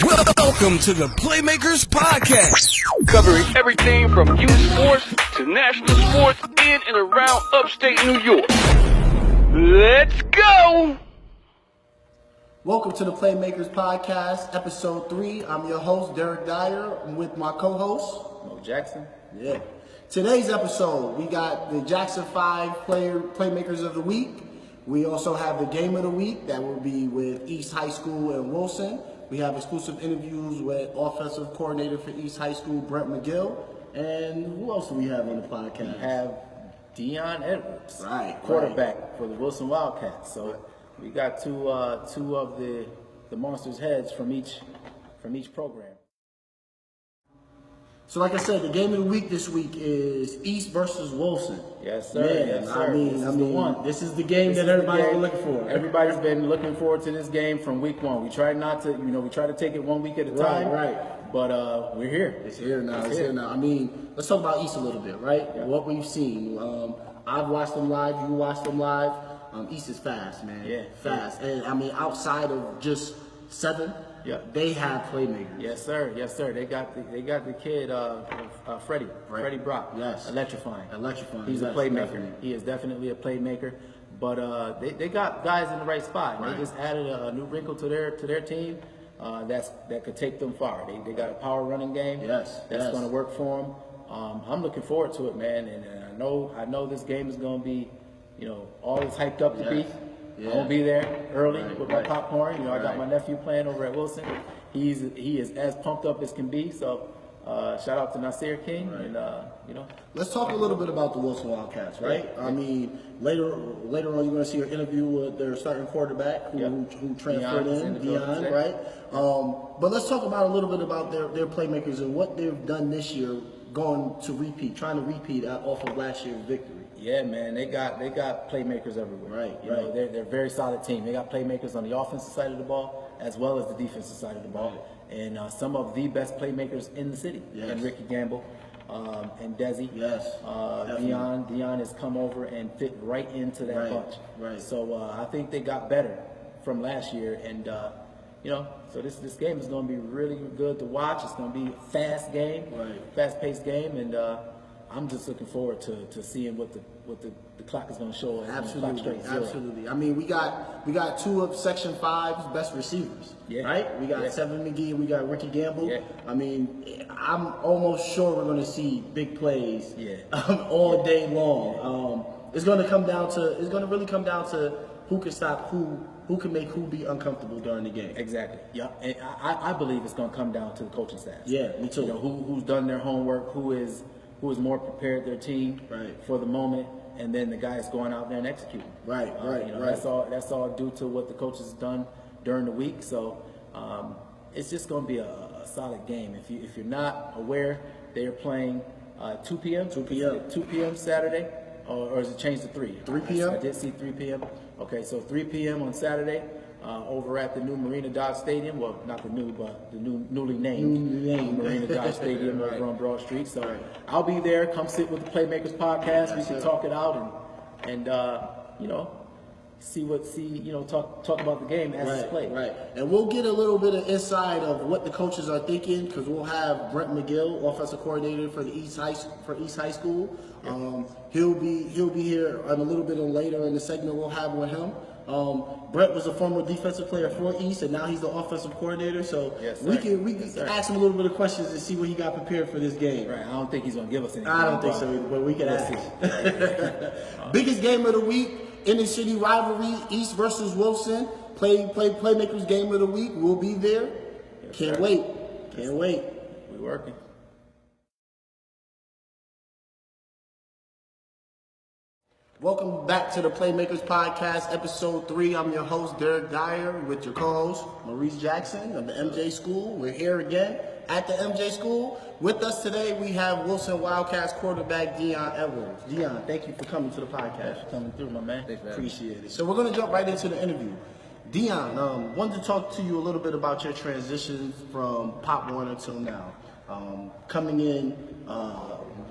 Welcome to the Playmakers podcast, covering everything from youth sports to national sports in and around upstate New York. Let's go! Welcome to the Playmakers podcast, episode 3. I'm your host, Derek Dyer. I'm with my co-host, Mo Jackson. Yeah. Today's episode, we got the Jackson 5 Playmakers of the Week. We also have the Game of the Week that will be with East High School and Wilson. We have exclusive interviews with offensive coordinator for East High School, Brent McGill. And who else do we have on the podcast? We have Dion Edwards, right, quarterback for the Wilson Wildcats. So we got two of the monsters' heads from each program. So like I said, the game of the week this week is East versus Wilson. Yes, sir. Man, yes, sir. This is the game that everybody's been looking for. Everybody's been looking forward to this game from week one. We try not to, we try to take it 1 week at a time. Right. But we're here. It's here now. It's here now. I mean, let's talk about East a little bit, right? Yeah. What we've seen. I've watched them live. You watched them live. East is fast, man. Yeah. Fast. And I mean, outside of just 7. Yeah. They have playmakers. Yes, sir. Yes, sir. They got the kid, Freddie. Right. Freddie Brock. Yes. Electrifying. He's a playmaker. Definitely. He is definitely a playmaker. But they got guys in the right spot. Right. They just added a new wrinkle to their team that could take them far. They got a power running game. Yes. That's going to work for them. I'm looking forward to it, man. And I know this game is going to be, all it's hyped up to be. Yeah. I'm gonna be there early with my Right. popcorn. I got my nephew playing over at Wilson. He is as pumped up as can be. So shout out to Nasir King, and Let's talk a little bit about the Wilson Wildcats, right? Yeah. I mean, later on, you're going to see an interview with their starting quarterback who transferred Dion, right? But let's talk about a little bit about their playmakers and what they've done this year, trying to repeat off of last year's victory. Yeah, man, they got playmakers everywhere. Right. They're a very solid team. They got playmakers on the offensive side of the ball as well as the defensive side of the ball, and some of the best playmakers in the city. Yes. And Ricky Gamble, and Desi. Yes. Dion has come over and fit right into that bunch. Right. So I think they got better from last year, and so this game is going to be really good to watch. It's going to be a fast game, fast-paced game, and I'm just looking forward to seeing what the clock is going to show. Absolutely. I mean, we got 2 of Section 5's best receivers, right? We got Seven McGee and we got Ricky Gamble. Yeah. I mean, I'm almost sure we're going to see big plays all day long. It's going to really come down to who can stop who can make who be uncomfortable during the game. Exactly. Yeah, and I believe it's going to come down to the coaching staff. Yeah, me too. Who's done their homework, who is more prepared their team for the moment, and then the guys going out there and executing. Right. That's all due to what the coaches have done during the week. So it's just going to be a solid game. If you're not aware, they are playing 2 p.m. 2 p.m. Saturday, or is it changed to 3? 3 p.m. I did see 3 p.m. Okay, so 3 p.m. on Saturday. Over at the new Marina Dodge Stadium. Well, not the new, but the newly named Marina Dodge Stadium over on Broad Street. So I'll be there. Come sit with the Playmakers podcast. We can talk it out and talk about the game as it's played. Right. And we'll get a little bit of insight of what the coaches are thinking, because we'll have Brent McGill, offensive coordinator for East High School. Yeah. He'll be here a little bit later in the segment we'll have with him. Brett was a former defensive player for East, and now he's the offensive coordinator. So we can ask him a little bit of questions and see what he got prepared for this game. Right. I don't think he's gonna give us anything. I don't think so either, but we can ask. Biggest game of the week, inner city rivalry, East versus Wilson. Playmakers game of the week. We'll be there. Can't wait. We're working. Welcome back to the Playmakers podcast, episode 3. I'm your host, Derek Dyer, with your co-host, Maurice Jackson of the MJ School. We're here again at the MJ School. With us today, we have Wilson Wildcats quarterback Dion Edwards. Dion, thank you for coming to the podcast. Thanks for coming through, my man. Appreciate it. So we're going to jump right into the interview. Dion, wanted to talk to you a little bit about your transitions from Pop Warner till now. Coming in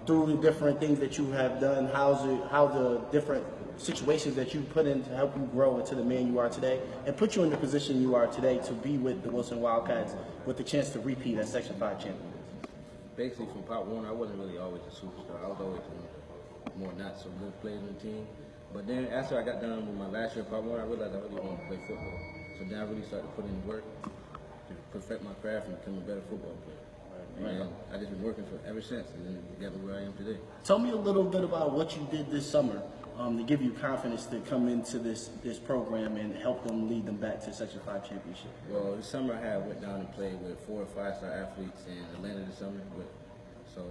through the different things that you have done, how the different situations that you put in to help you grow into the man you are today, and put you in the position you are today to be with the Wilson Wildcats with the chance to repeat as Section 5 champions? Basically, from Pop Warner, I wasn't really always a superstar. I was always more not so good player in the team. But then after I got done with my last year at Pop Warner, I realized I really wanted to play football. So then I really started putting in work to perfect my craft and become a better football player. And I just been working for ever since, and then got me where I am today. Tell me a little bit about what you did this summer to give you confidence to come into this program and help them lead them back to Section 5 championship. Well, this summer I went down and played with 4 or 5-star athletes in Atlanta this summer, so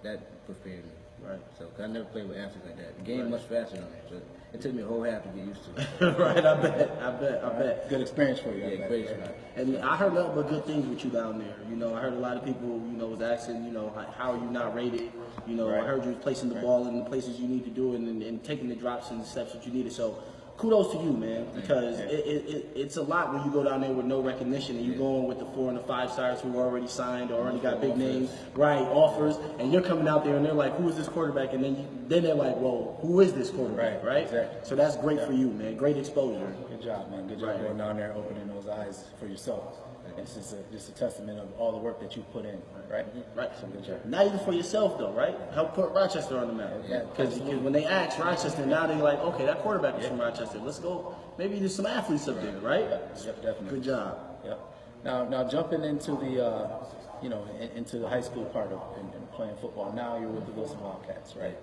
that prepared me. Right. So, 'cause I never played with athletes like that. The game much faster than that, so it took me a whole half to get used to. Right, I bet. Good experience for you. Yeah, great experience. And I heard nothing but good things with you down there. You know, I heard a lot of people, was asking, how are you not rated? I heard you was placing the ball in the places you need to do it and taking the drops and the steps that you needed. So kudos to you, man, because it's a lot when you go down there with no recognition and you're going with the 4 and the 5 stars who already signed or already got big names, offers, and you're coming out there and they're like, who is this quarterback? And then they're like, well, who is this quarterback, right? Exactly. So that's great for you, man. Great exposure. Good job, man. Good job going down there, opening those eyes for yourself. It's just a testament of all the work that you put in, right? Right. So good job. Not even for yourself, though, right? Help put Rochester on the map. Because when they ask Rochester, now they're like, okay, that quarterback is from Rochester. Let's go. Maybe there's some athletes up there, right? Yep, definitely. Good job. Yep. Now jumping into the, into the high school part of and playing football. Now you're with the Wilson Wildcats, right?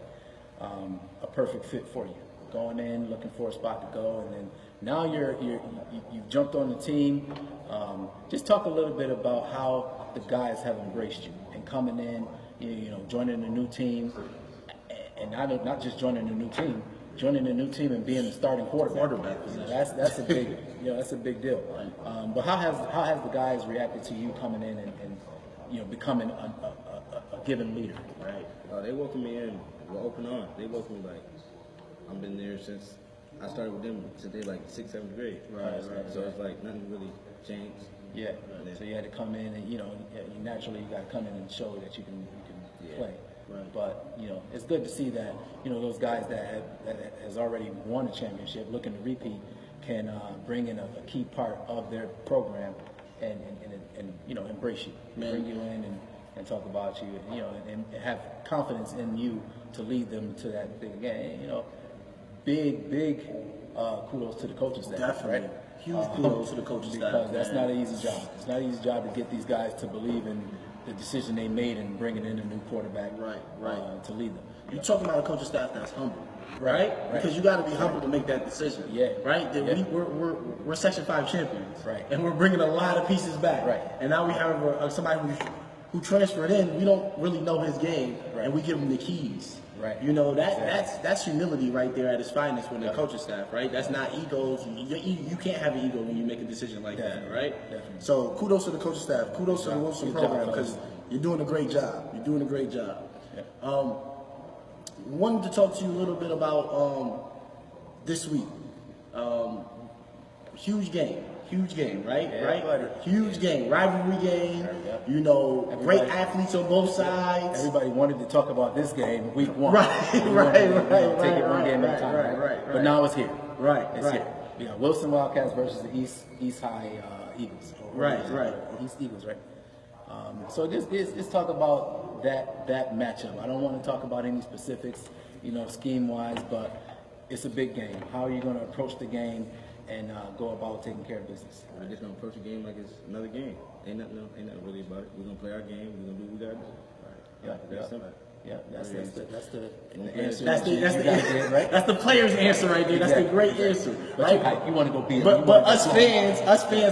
A perfect fit for you. Going in, looking for a spot to go, and then now you've jumped on the team. Just talk a little bit about how the guys have embraced you and coming in, joining a new team, and not just joining a new team, joining a new team and being the starting quarterback. That's a big, that's a big deal. But how has the guys reacted to you coming in and becoming a given leader? Right. They welcome me in with open arms. They welcome me like I've been there since I started with them since they like 6th, 7th grade. Right. So it's like nothing really changed. Yeah. So you had to come in and you naturally you got to come in and show that you can play. Right. But it's good to see that those guys that has already won a championship, looking to repeat, can bring in a key part of their program and embrace you, bring you in and talk about you, and have confidence in you to lead them to that big game. Big kudos to the coaching staff. Definitely. Right? Huge kudos to the coaching staff. Because that's not an easy job. It's not an easy job to get these guys to believe in the decision they made in bringing in a new quarterback to lead them. You're talking about a coaching staff that's humble, right? Because you got to be humble to make that decision. Yeah. Right? We're Section 5 champions. Right. And we're bringing a lot of pieces back. Right. And now we have somebody who transferred in. We don't really know his game, and we give him the keys. Right. That's humility right there at its finest when the coaching staff, right? That's not egos. You can't have an ego when you make a decision like that, right? Definitely. So kudos to the coaching staff. Kudos to the Wilson program because you're doing a great job. You're doing a great job. Yeah. Wanted to talk to you a little bit about this week. Huge game, right? Huge game, rivalry game. Great athletes on both sides. Everybody wanted to talk about this game week 1. Right. Take it one game at a time. Right. But now it's here. It's here. We got Wilson Wildcats versus the East High Eagles. East Eagles, right? So let's talk about that matchup. I don't want to talk about any specifics, scheme-wise, but it's a big game. How are you going to approach the game and go about taking care of business? We're just gonna approach the game like it's another game. Ain't nothing really about it. We're gonna play our game. We're gonna do what we gotta do. That's simple. Yeah, that's the answer. That's the player's answer right there. That's the great answer. Right? You want to go beat them. But us fans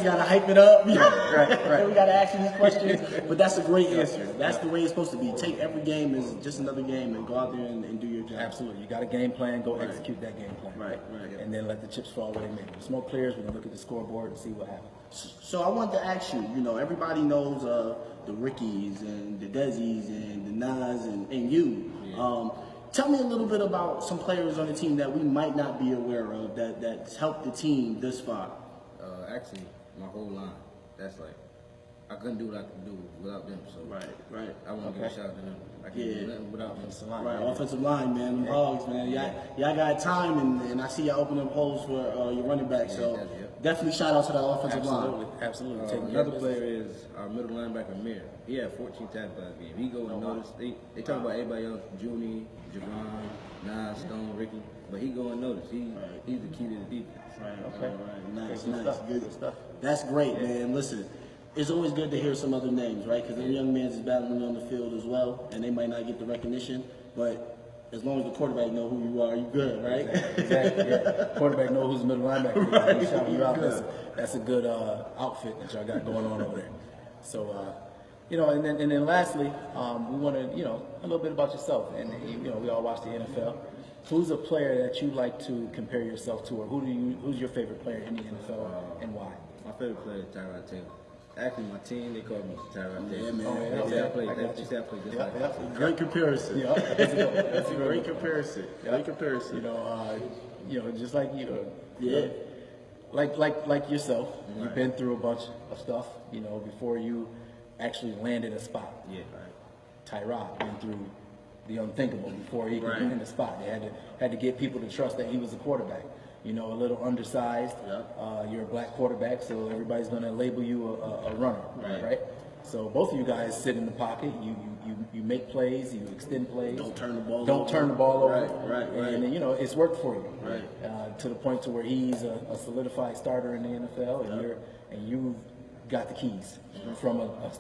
gotta hype it up. Right. We gotta ask you these questions. But that's a great answer. That's the way it's supposed to be. Take every game as just another game and go out there and do your job. Absolutely. You got a game plan. Go execute that game plan. Right. And then let the chips fall where they may. Smoke clears. We're gonna look at the scoreboard and see what happens. So I wanted to ask you. Everybody knows the Rickies and the Desies and the Nas and you. Yeah. Tell me a little bit about some players on the team that we might not be aware of that's helped the team this far. Actually, my whole line. That's like I couldn't do what I could do without them. So Right. I want to give a shout out to them. I can't do nothing without them. Right, offensive line, man. Them hogs, man. Y'all got time, and I see y'all open up holes for your running back. So definitely shout out to that offensive line. Absolutely. Another player is our middle linebacker, Mir. He had 14 tackles last game. He go and notice. They talk about everybody else, Junie, Javon, Nas, Stone, Ricky, but he go and notice. He's the key to the defense. Nice. Good stuff. That's great, man. Listen, it's always good to hear some other names, right? Because them young men is battling on the field as well, and they might not get the recognition, but as long as the quarterback know who you are, you good, right? Exactly. Yeah. Quarterback know who's the middle linebacker. Right. He's shouting you out. That's a good outfit that y'all got going on over there. So, and then lastly, we want to, a little bit about yourself. And we all watch the NFL. Who's a player that you like to compare yourself to, or who's your favorite player in the NFL and why? My favorite player is Tyrod Taylor. Actually, my team, they call me Tyrod Taylor. Yeah, man. They say I play just like him. Great comparison. Yeah, That's a great comparison. Great comparison. Just like you. Yeah. Like yourself, you've been through a bunch of stuff, before you actually landed a spot. Yeah. Tyrod went through the unthinkable before he could get in the spot. They had to get people to trust that he was a quarterback. A little undersized. You're a black quarterback, so everybody's going to label you a runner, right? So both of you guys sit in the pocket. You make plays. You extend plays. Don't turn the ball over. Don't turn the ball over. Right. And it's worked for you. Right. To the point to where he's a solidified starter in the NFL, and you've got the keys from a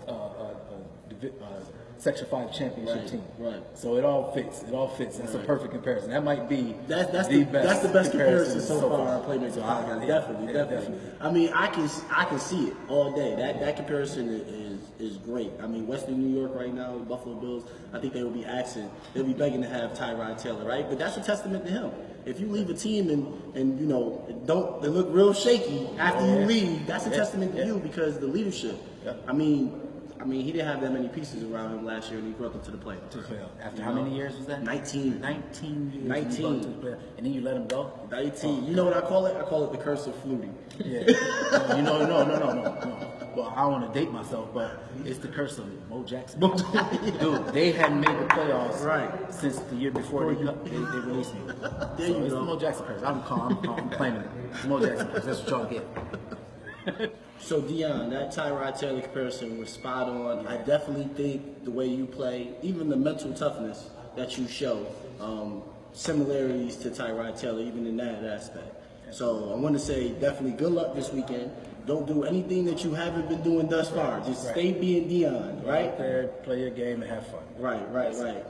Section 5 championship team. Right. So it all fits. That's a perfect comparison. That might be that's the best comparison so far on Playmakers So podcast. Definitely. I mean, I can see it all day. That comparison is great. I mean, Western New York right now, the Buffalo Bills, I think they will be begging to have Tyrod Taylor, right? But that's a testament to him. If you leave a team and they look real shaky after you leave, that's a testament to you because the leadership. Yeah. I mean, he didn't have that many pieces around him last year, and he brought them to the playoffs. After how many years was that? 19. 19 years. 19. And then you let him go? 19. You know what I call it? I call it the curse of Flutie. Yeah. No. Well, I don't want to date myself, but it's the curse of Mo Jackson. Dude, they hadn't made the playoffs since the year before they released me. There you it's go. the Mo Jackson curse. I'm claiming it. It's the Mo Jackson curse. That's what y'all get. So, Dion, that Tyrod Taylor comparison was spot on. I definitely think the way you play, even the mental toughness that you show, similarities to Tyrod Taylor, even in that aspect. So, I want to say definitely good luck this weekend. Don't do anything that you haven't been doing thus far. Just stay being Dion, right? Play your game and have fun. Right.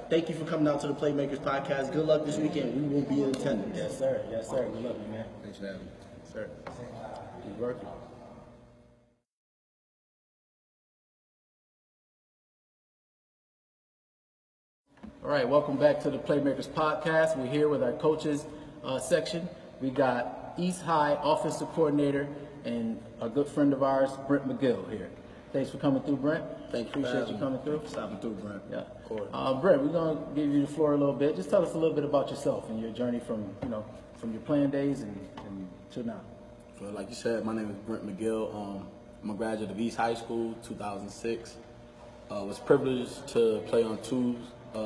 Thank you for coming out to the Playmakers podcast. Good luck this weekend. We will be in attendance. Yes, sir. Good luck, man. Thanks for having me. Sir. Keep working. All right, welcome back to the Playmakers podcast. We're here with our coaches section. We got East High offensive coordinator and a good friend of ours, Brent McGill, here. Thanks for coming through, Brent. Appreciate you coming through. Stopping through, Brent. Yeah. Brent, we're gonna give you the floor a little bit. Just tell us a little bit about yourself and your journey from your playing days and to now. So, like you said, my name is Brent McGill. I'm a graduate of East High School, 2006. Was privileged to play on two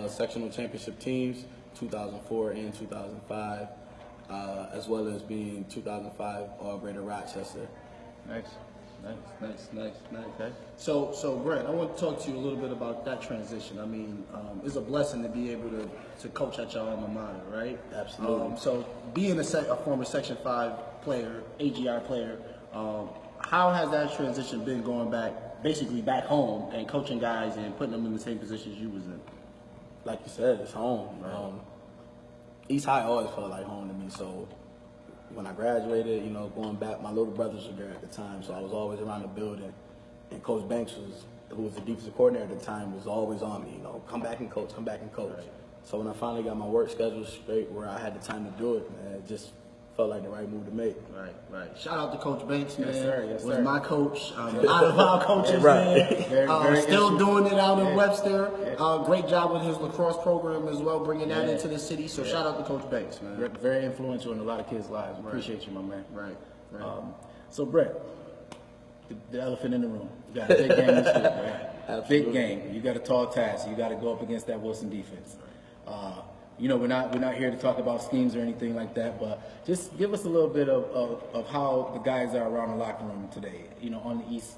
sectional championship teams, 2004 and 2005, as well as being 2005 All-Greater Rochester. Nice. Okay. So Brent, I want to talk to you a little bit about that transition. I mean, it's a blessing to be able to coach at your alma mater, right? Absolutely. So being a former Section 5 player, AGR player, how has that transition been going basically back home and coaching guys and putting them in the same positions you was in? Like you said, it's home. East High always felt like home to me, so when I graduated, going back, my little brothers were there at the time, so I was always around the building. And Coach Banks, who was the defensive coordinator at the time, was always on me, come back and coach. Right. So when I finally got my work schedule straight where I had the time to do it, man, it just felt like the right move to make. Right. Shout out to Coach Banks, man. Yes, sir. Was my coach. A lot of our coaches, man. Very still doing it out in Webster. Great job with his lacrosse program as well, bringing that into the city. So shout out to Coach Banks, man. Very influential in a lot of kids' lives. Appreciate you, my man. Right. So Brett, the elephant in the room. You got a big game this week, right? Absolutely. Big game. You got a tall task. You got to go up against that Wilson defense. We're not here to talk about schemes or anything like that, but just give us a little bit of how the guys are around the locker room today. On the East,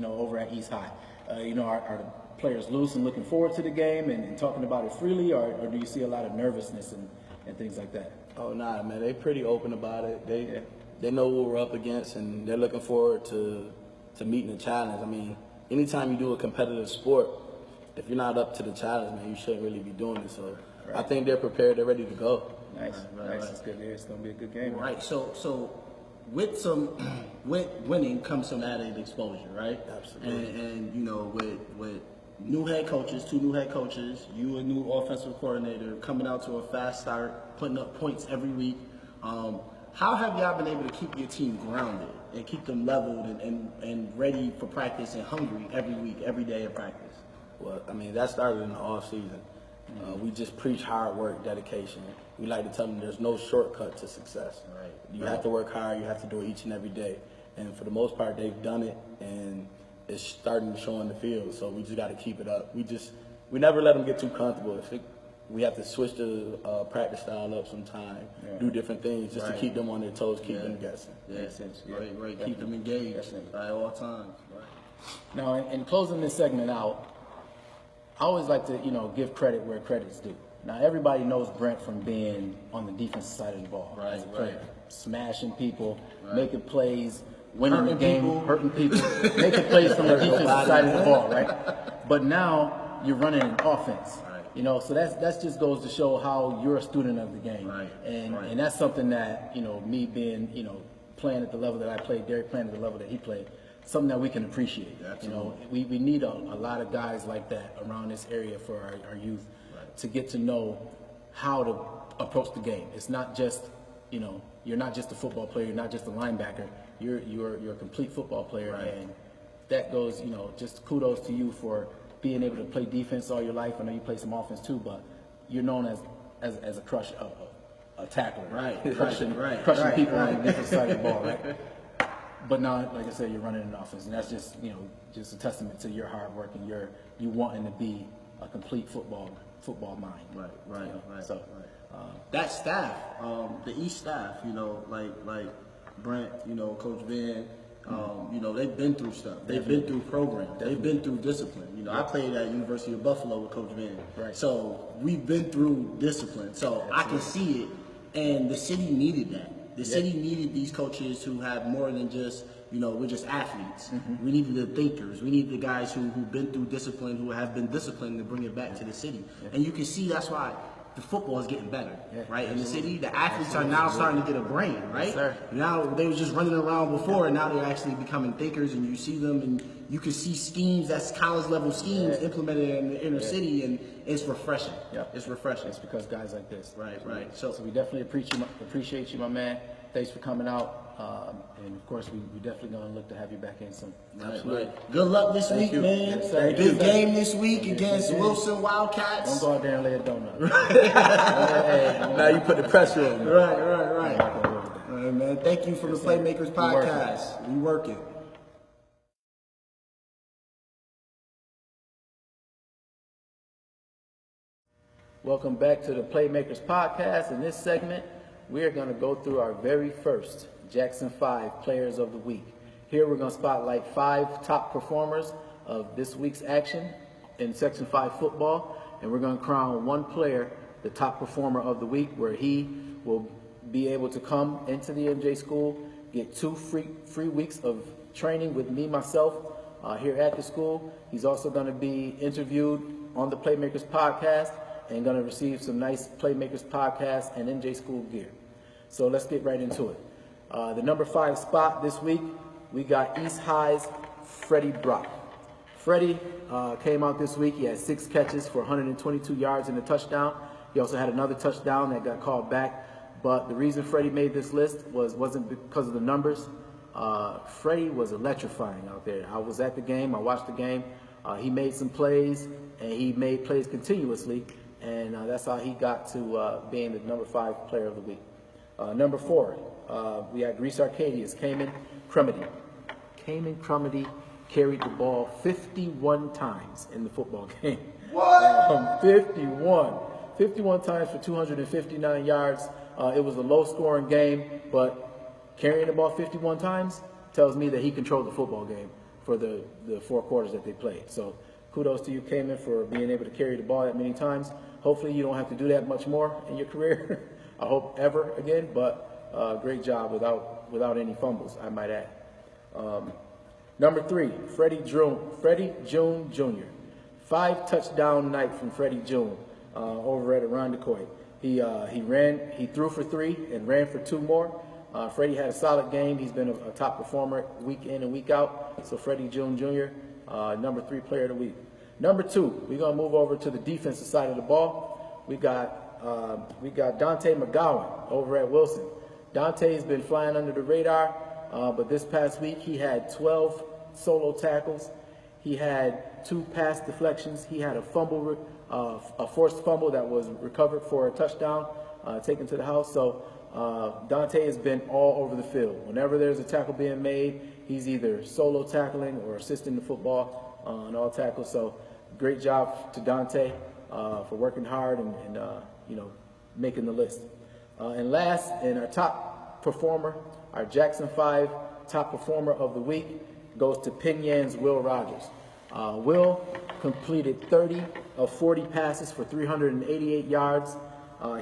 over at East High. Are the players loose and looking forward to the game and talking about it freely, or do you see a lot of nervousness and things like that? Oh, nah, man. They pretty open about it. They know what we're up against, and they're looking forward to meeting the challenge. I mean, anytime you do a competitive sport, if you're not up to the challenge, man, you shouldn't really be doing it. So I think they're prepared. They're ready to go. Nice. It's good to hear. It's going to be a good game. Right. So with winning comes some added exposure, right? Absolutely. And with new head coaches, 2 new head coaches, you a new offensive coordinator coming out to a fast start, putting up points every week. How have y'all been able to keep your team grounded and keep them leveled and ready for practice and hungry every week, every day of practice? Well, I mean, that started in the off season. We just preach hard work, dedication. We like to tell them there's no shortcut to success. Right. You have to work hard. You have to do it each and every day. And for the most part, they've done it, and it's starting to show in the field. So we just got to keep it up. We never let them get too comfortable. We have to switch the practice style up sometime, do different things just to keep them on their toes, keep them guessing. Yeah. Makes sense. Right. Keep them engaged at all times. Right. Now, in closing this segment out, I always like to, give credit where credit's due. Now, everybody knows Brent from being on the defensive side of the ball as a player, smashing people, making plays, winning the game, hurting people, making plays from the defensive side of the ball, right? But now you're running an offense. So that just goes to show how you're a student of the game, and that's something that me being playing at the level that I played, Derek playing at the level that he played, something that we can appreciate. We need a lot of guys like that around this area for our youth to get to know how to approach the game. It's not just you're not just a football player, you're not just a linebacker. You're a complete football player, and that goes just kudos to you for being able to play defense all your life. I know you play some offense too, but you're known as a a tackler, crushing people on the defensive side of the ball, right? But now, like I said, you're running an offense, and that's just just a testament to your hard work and you wanting to be a complete football mind. Right. So that staff, the East staff, like Brent, Coach Van. They've been through stuff. They've been through programs. They've been through discipline. I played at University of Buffalo with Coach Van. Right. So we've been through discipline. So I can see it, and the city needed that. The city needed these coaches who have more than just, we're just athletes. We needed the thinkers. We need the guys who've been through discipline, who have been disciplined to bring it back to the city. And you can see that's why the football is getting better, right? In the city, the athletes are now starting to get a brain, right? Yes, now they were just running around before, and now they're actually becoming thinkers, and you see them, and you can see schemes, that's college level schemes implemented in the inner city, and it's refreshing. It's refreshing. It's because guys like this. Right. So we definitely appreciate you, my man. Thanks for coming out. And of course, we definitely going to look to have you back in soon. Absolutely. Good luck this week, man. Yes, Big game this week against Wilson Wildcats. Don't go out there and lay a donut. Now you put the pressure on me. Right. All right, man. Thank you for the Playmakers podcast. We working. Welcome back to the Playmakers podcast. In this segment, we are going to go through our very first Jackson 5 Players of the Week. Here we're going to spotlight 5 top performers of this week's action in Section 5 football, and we're going to crown one player the top performer of the week, where he will be able to come into the MJ school, get 2 free weeks of training with myself here at the school. He's also going to be interviewed on the Playmakers podcast and going to receive some nice Playmakers podcast and MJ school gear. So let's get right into it. The number 5 spot this week, we got East High's Freddie Brock. Freddie came out this week. He had 6 catches for 122 yards and a touchdown. He also had another touchdown that got called back. But the reason Freddie made this list wasn't because of the numbers. Freddie was electrifying out there. I was at the game. I watched the game. He made some plays, and he made plays continuously. And that's how he got to being the number 5 player of the week. Number 4, we had Greece Arcadia's Cayman Cremedy. Kamen Crumedy carried the ball 51 times in the football game. What? 51 times for 259 yards. It was a low-scoring game, but carrying the ball 51 times tells me that he controlled the football game for the 4 quarters that they played. So kudos to you, Kamen, for being able to carry the ball that many times. Hopefully you don't have to do that much more in your career. I hope ever again, but great job without any fumbles, I might add. Number 3, Freddie June Jr. 5 touchdown night from Freddie June over at Irondequoit. He threw for 3 and ran for 2 more. Freddie had a solid game. He's been a top performer week in and week out. So Freddie June Jr., number 3 player of the week. Number 2, we're gonna move over to the defensive side of the ball. We got Dante McGowan over at Wilson. Dante's been flying under the radar, but this past week he had 12 solo tackles. He had 2 pass deflections. He had a fumble, a forced fumble that was recovered for a touchdown, taken to the house. So Dante has been all over the field. Whenever there's a tackle being made, he's either solo tackling or assisting the football on all tackles. So great job to Dante for working hard and making the list. And last, and our top performer, our Jackson 5 top performer of the week goes to Pinyan's Will Rogers. Will completed 30 of 40 passes for 388 yards.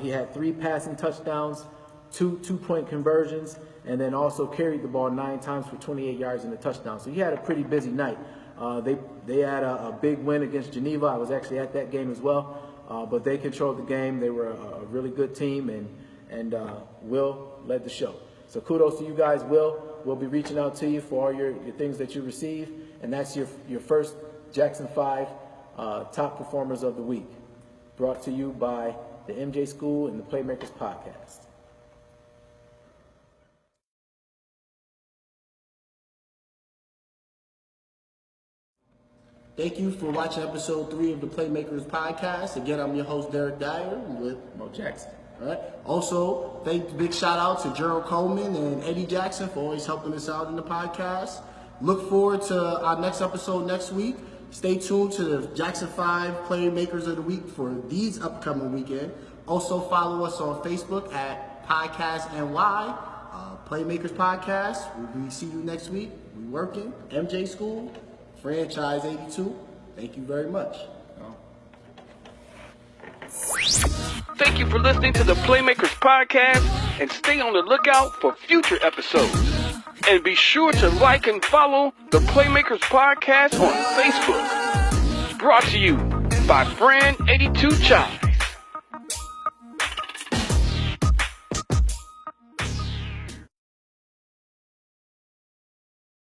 He had 3 passing touchdowns, 2 two-point conversions, and then also carried the ball 9 times for 28 yards and a touchdown. So he had a pretty busy night. They had a big win against Geneva. I was actually at that game as well, but they controlled the game. They were a really good team, and Will led the show. So kudos to you guys, Will. We'll be reaching out to you for all your things that you receive, and that's your first Jackson 5 top performers of the week, brought to you by the MJ School and the Playmakers podcast. Thank you for watching episode 3 of the Playmakers podcast. Again, I'm your host, Derek Dyer, with Mo Jackson. All right. Also, big shout out to Gerald Coleman and Eddie Jackson for always helping us out in the podcast. Look forward to our next episode next week. Stay tuned to the Jackson 5 Playmakers of the Week for these upcoming weekend. Also, follow us on Facebook at Podcast NY, Playmakers Podcast. We'll see you next week. We working. MJ School, Franchise 82. Thank you very much. Thank you for listening to the Playmakers podcast, and stay on the lookout for future episodes. And be sure to like and follow the Playmakers podcast on Facebook. Brought to you by Fran82 Chai.